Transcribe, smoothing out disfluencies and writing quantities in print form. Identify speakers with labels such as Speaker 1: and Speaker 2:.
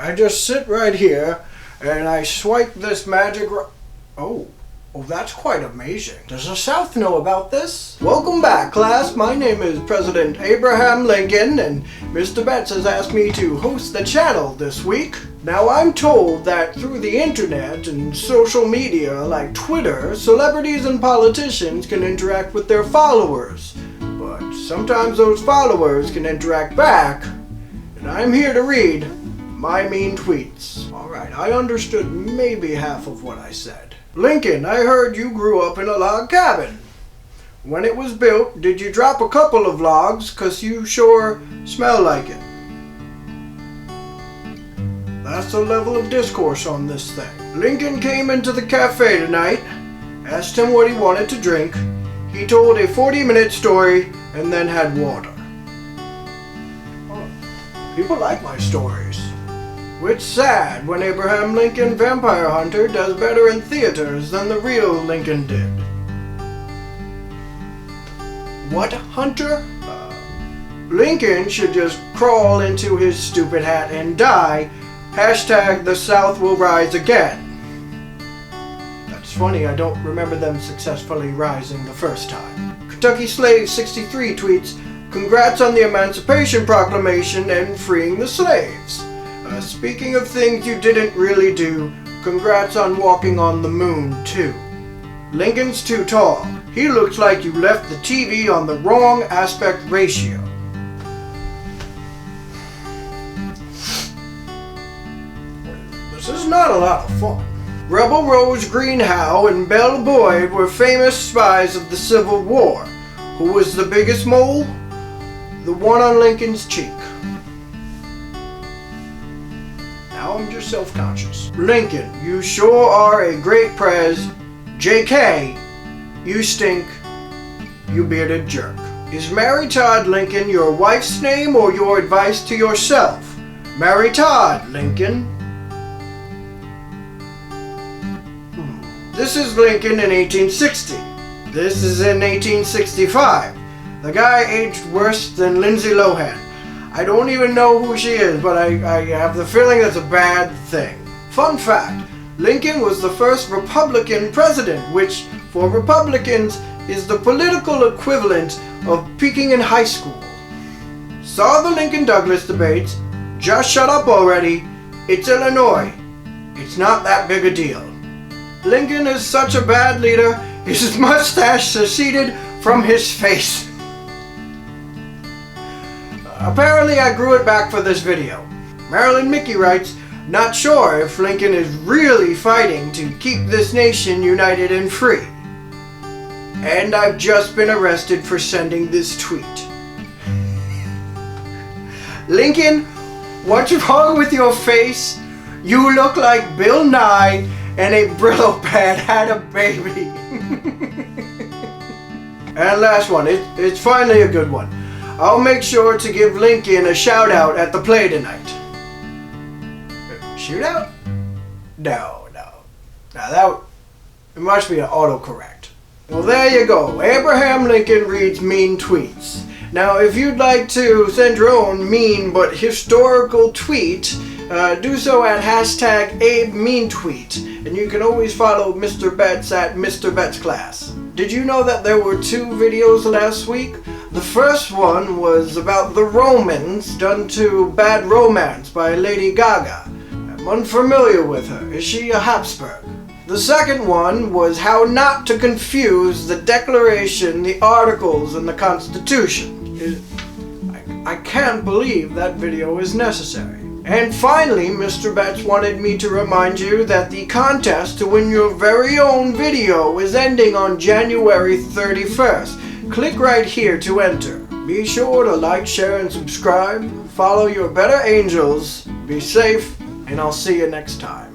Speaker 1: I just sit right here and I swipe this magic Oh, that's quite amazing. Does the South know about this? Welcome back, class. My name is President Abraham Lincoln, and Mr. Betts has asked me to host the channel this week. Now, I'm told that through the internet and social media like Twitter, celebrities and politicians can interact with their followers. But sometimes those followers can interact back, and I'm here to read my mean tweets. Alright, I understood maybe half of what I said. Lincoln, I heard you grew up in a log cabin. When it was built, did you drop a couple of logs? 'Cause you sure smell like it. That's the level of discourse on this thing. Lincoln came into the cafe tonight, asked him what he wanted to drink. He told a 40-minute story and then had water. Oh, people like my stories. Which sad when Abraham Lincoln Vampire Hunter does better in theaters than the real Lincoln did. What Hunter? Lincoln should just crawl into his stupid hat and die. Hashtag the South will rise again. That's funny, I don't remember them successfully rising the first time. Kentucky Slave 63 tweets, "Congrats on the Emancipation Proclamation and freeing the slaves. Speaking of things you didn't really do, congrats on walking on the moon, too. Lincoln's too tall. He looks like you left the TV on the wrong aspect ratio." This is not a lot of fun. Rebel Rose Greenhow and Belle Boyd were famous spies of the Civil War. Who was the biggest mole? The one on Lincoln's cheek. Now I'm just self-conscious. Lincoln, you sure are a great prez. JK, you stink, you bearded jerk. Is Mary Todd Lincoln your wife's name or your advice to yourself? Mary Todd Lincoln. This is Lincoln in 1860. This is in 1865. The guy aged worse than Lindsay Lohan. I don't even know who she is, but I have the feeling that's a bad thing. Fun fact, Lincoln was the first Republican president, which, for Republicans, is the political equivalent of peaking in high school. Saw the Lincoln-Douglas debates. Just shut up already. It's Illinois. It's not that big a deal. Lincoln is such a bad leader, his mustache seceded from his face. Apparently I grew it back for this video. Marilyn Mickey writes, "Not sure if Lincoln is really fighting to keep this nation united and free. And I've just been arrested for sending this tweet." Lincoln, what's wrong with your face? You look like Bill Nye and a Brillo pad had a baby. And last one, it's finally a good one. I'll make sure to give Lincoln a shout out at the play tonight. Shootout? No. Now it must be an autocorrect. Well, there you go. Abraham Lincoln reads mean tweets. Now, if you'd like to send your own mean but historical tweet, do so at hashtag #AbeMeanTweet. And you can always follow Mr. Betts at MrBettsClass. Did you know that there were 2 videos last week? The first one was about the Romans done to Bad Romance by Lady Gaga. I'm unfamiliar with her. Is she a Habsburg? The second one was how not to confuse the Declaration, the Articles, and the Constitution. I can't believe that video is necessary. And finally, Mr. Betts wanted me to remind you that the contest to win your very own video is ending on January 31st. Click right here to enter. Be sure to like, share, and subscribe. Follow your better angels. Be safe, and I'll see you next time.